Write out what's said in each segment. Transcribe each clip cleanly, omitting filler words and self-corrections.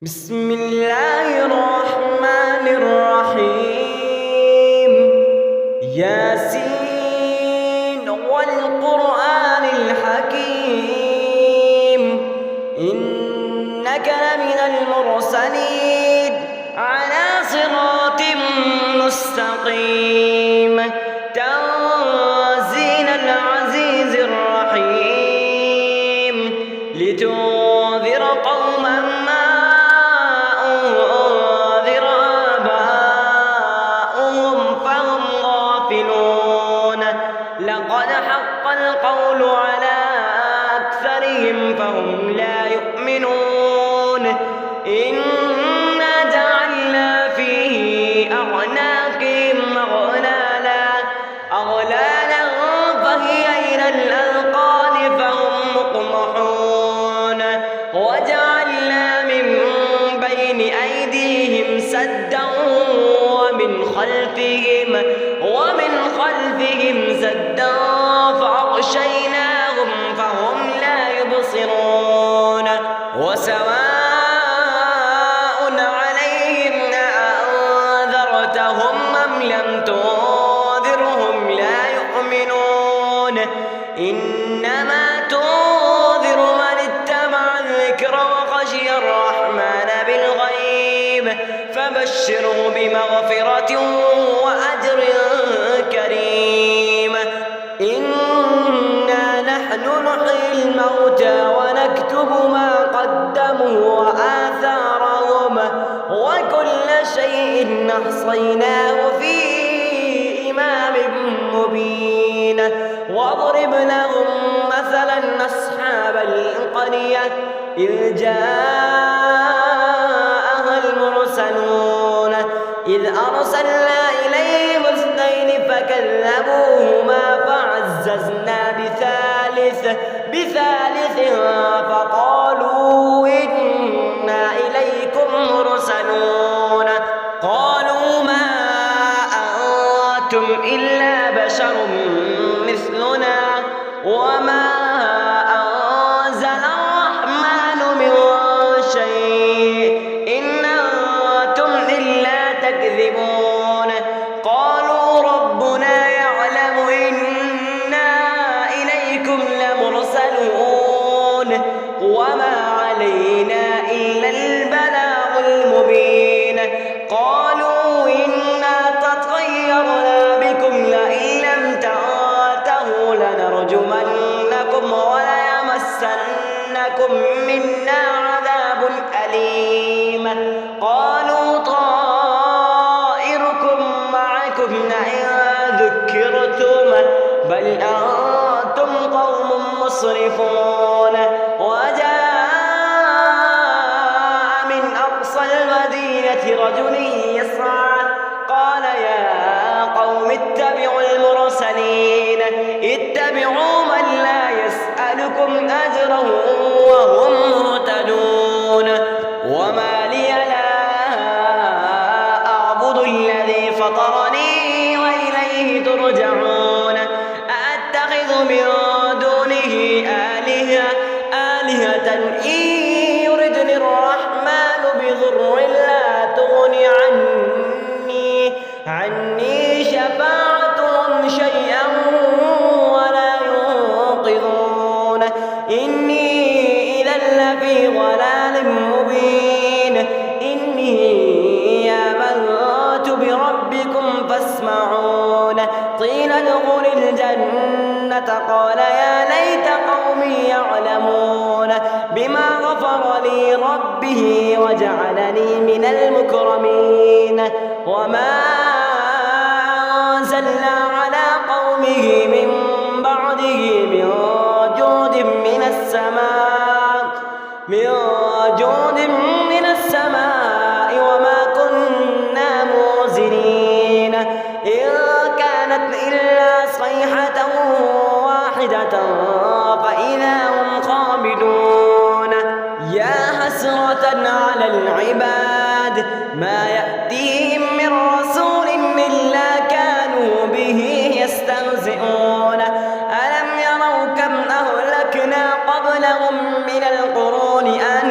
بسم الله الرحمن الرحيم. ياسين والقرآن الحكيم إنك لمن المرسلين على صراط مستقيم تنزيل العزيز الرحيم لتنذر قوما ما أنذر آباؤهم فهم غافلون لقد حق القول على أكثرهم فهم لا يؤمنون إنا جعلنا في أعناقهم أغلالا فهي إلى الأذقان فهم مقمحون وجعلنا من بين أيديهم سدا ومن خلفهم سدا فأغشيناهم فهم لا يبصرون وسواء عليهم أأنذرتهم أم لم تنذرهم لا يؤمنون إنما تنذر من اتبع الذكر وخشي الرحمن بالغيب فبشره بمغفرة وأجر كريم. إنا نحن نحيي الموتى ونكتب ما قدموا وآثارهم وكل شيء أحصيناه في إمام مبين. واضرب لهم مثلا أصحاب القرية إذ جاءها المرسلون إذ أرسلنا إليهم اثنين فكذبوهما فعززنا بثالث فقالوا إنا إليكم مرسلون قالوا ما أنتم إلا بشر مثلنا وما أنزل الرحمن من شيء إن أنتم إلا تكذبون قالوا ربنا يعلم إنا إليكم لمرسلون وما علينا إلا البلاغ المبين. قالوا إنا تطيرنا بكم لئن لم تنتهوا لنرجمنكم وليمسنكم منا عذاب أليم. قالوا طائركم معكم لئن ذكرتم بل أنتم قوم مسرفون. وجاء من أقصى المدينة رجل يسعى قال يا قوم اتبعوا المرسلين اتبعوا من لا يسألكم أجرا وهم مهتدون. وما لي لا أعبد الذي فطرني وإليه ترجعون أأتخذ من دونه آلهة إن يردني الرحمن بضر لا تغن عني شفاعتهم شيئا ولا ينقذون إني إذا لفي ضلال مبين. إني آمنت بربكم فاسمعون قيل ادخل الجنة قال يا ليت قومي يعلمون بما غفر لي ربه وجعلني من المكرمين. وما أنزلنا على قومه من بعده من جود من السماء وما كنا منزلين إن كانت إلا صيحة واحدة فإذا هم خامدون. يا حسرة على العباد ما يأتيهم من رسول إلا كانوا به يستهزئون. ألم يروا كم أهلكنا قبلهم من القرون أن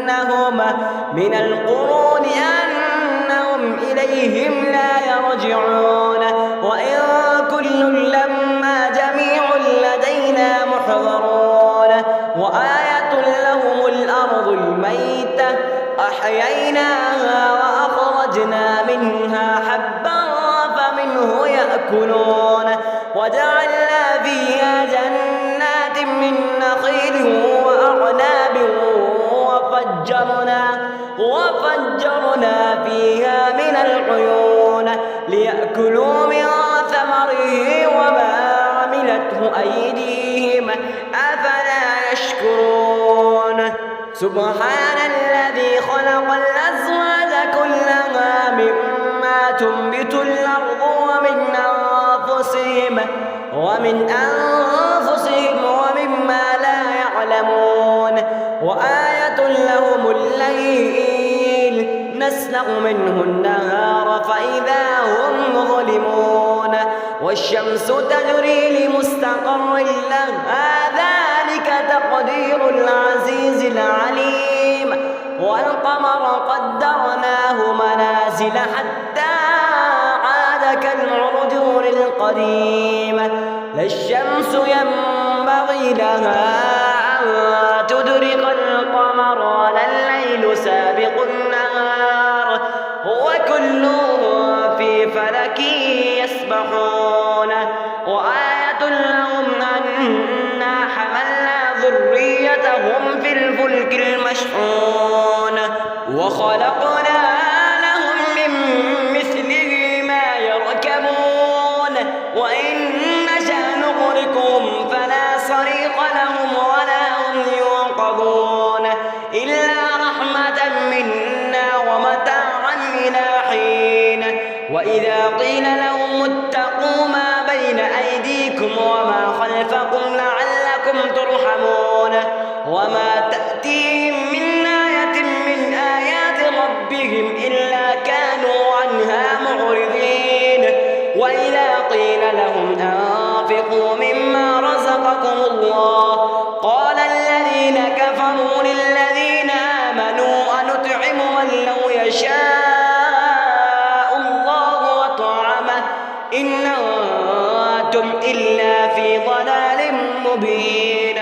كأنهم من القرون أنهم إليهم لا يرجعون وإن كل لما جميع لدينا محضرون وآية لهم الأرض الميتة أحييناها وأخرجنا منها حبا فمنه يأكلون وجعلنا فيها جنات من نخيل وأعناب وفجرنا فيها من العيون ليأكلوا من ثمره وما عملته أيديهم أفلا يشكرون سبحان الذي خلق الأزواج كلها مما تنبت الأرض ومن أنفسهم ومما لا يعلمون وآية لهم الليل نسلخ منه النهار فإذا هم مظلمون والشمس تجري لمستقر لها ذلك تقدير العزيز العليم والقمر قدرناه منازل حتى عاد كالعرجون القديم لا الشمس ينبغي لها أن تدرك القمر ولا الليل سابق النهار وكل في فلك يسبحون وآية لهم أنا حملنا ذريتهم في الفلك المشحون وخلقنا لهم من مثله ما يركبون وإن نشأ نغرقهم فلا صريخ لهم ولا هم ينقذون إلا رحمة منا ومتاعا إلى حين وإذا قيل لهم اتقوا ما بين أيديكم وما خلفكم لعلكم ترحمون وما تأتيهم من آية من آيات ربهم إلا كانوا عنها معرضين وإذا قيل لهم أنفقوا مما رزقكم الله قال الذين كفروا للذين آمنوا أنطعم من لو يشاء الله وطعمه إن أنتم إلا في ضلال مبين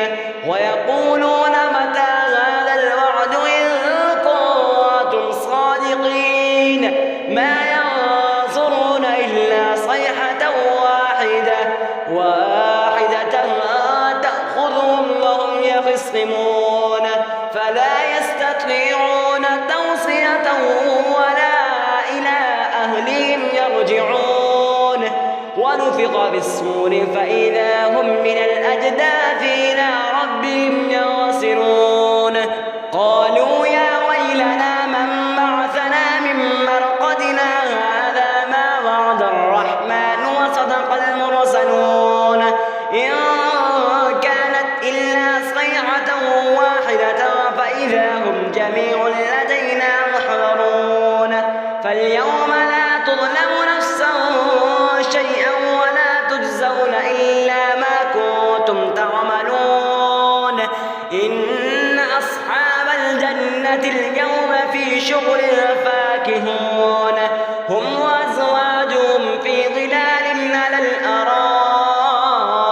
ويقولون متى هذا الوعد إن كنتم صادقين ما ينظرون إلا صيحة واحدة تأخذهم وهم يخصمون فلا يستطيعون توصية ولا إلى أهلهم يرجعون ونفخ في الصور فإذا هم من الأجداث إلى ربهم ينصرون قالوا يا ويلنا من بعثنا من مرقدنا هذا ما وعد الرحمن وصدق المرسلون إن كانت إلا صيحة واحدة فإذا هم جميع لدينا محضرون فاليوم لا تظلم نفس شيئا ولا تجزون إلا ما كنتم تعملون إن أصحاب الجنة اليوم في شغل فاكهون هم وأزواجهم في ظلال على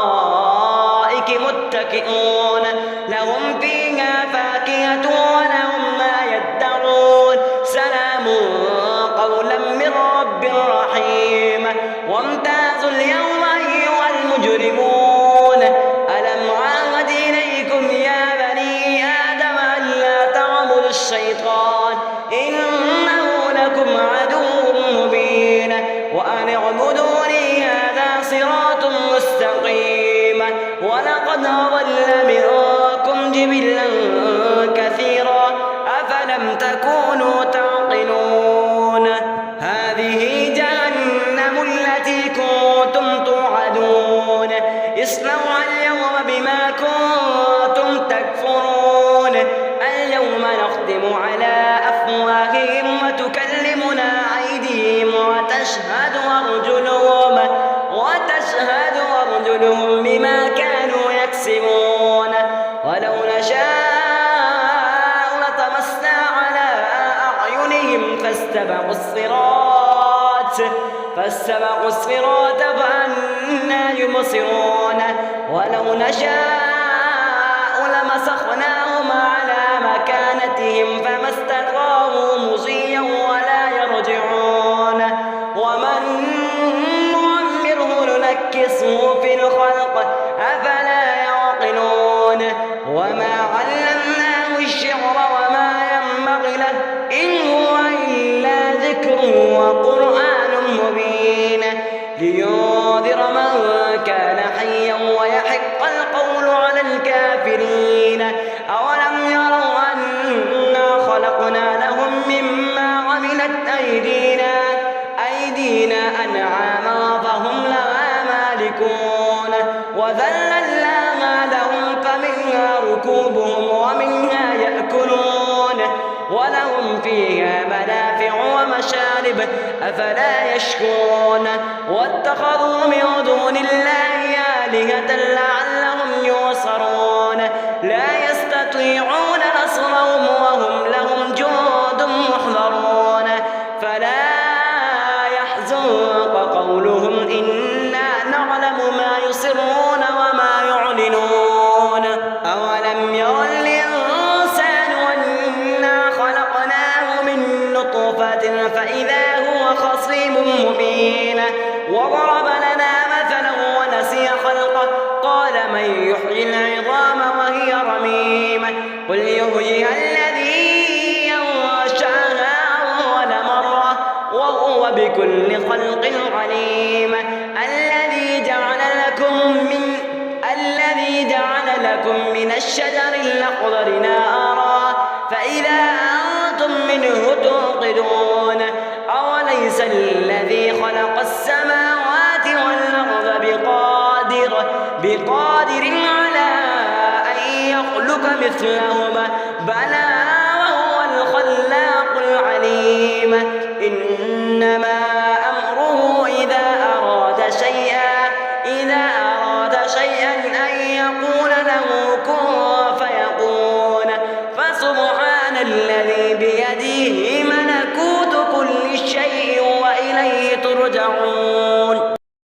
الأرائك متكئون لهم فيها فاكهة ولهم ما يدعون سلام قولا من رب رحيم وامتازوا اليوم أيها المجرمون ألم عاهد إليكم يا بني آدم ألا تعبدوا الشيطان إنه لكم عدو مبين وأن اعبدوني هذا صراط مستقيم ولقد أضل منكم جبلا كثيرا أفلم تكونوا تعقلون هذه جهنم التي كنتم توعدون اصلوها اليوم بما كنتم تكفرون اليوم نختم على أفواههم وتكلمنا أيديهم وتشهد أرجلهم بما كانوا يكسبون ولو نشاء لطمسنا فاستبقوا الصراط فأنى يبصرون ولو نشاء لمسخناهم على مكانتهم فما استطاعوا مضيا ولا يرجعون ومن نعمره ننكسه في الخلق أفلا يعقلون وما علمناه الشعر وما ينبغي له إن هو إلا ذكر وقرآن مبين لينذر من كان حيا ويحق القول على الكافرين أولم يروا أنا خلقنا لهم مما عملت أيدينا أنعاما فهم لها مالكون وذللناها لهم فمنها ركوبهم ومنها يأكلون ولهم فيها منافع ومشارب أفلا يشكرون واتخذوا من دون الله آلهة لعلهم ينصرون لا يستطيعون نصرهم وهم لهم جند محضرون فلا يحزنك قولهم إنا نعلم ما يسرون وما يعلنون أولم ير الإنسان أنا خلقناه من نطفة فإذا هو خصيم مبين وضرب لنا مثلا ونسي خلقه قال من يحيي العظام وهي رميم قل يحييها الذي أنشأها أول مرة وهو بكل خلق عليم الذي جعل لكم من الشجر الأخضر نارا فإذا أنتم منه توقدون أوليس الذي خلق السماوات والأرض بقادر على أن يخلق مثلهما بلى وهو الخلاق العليم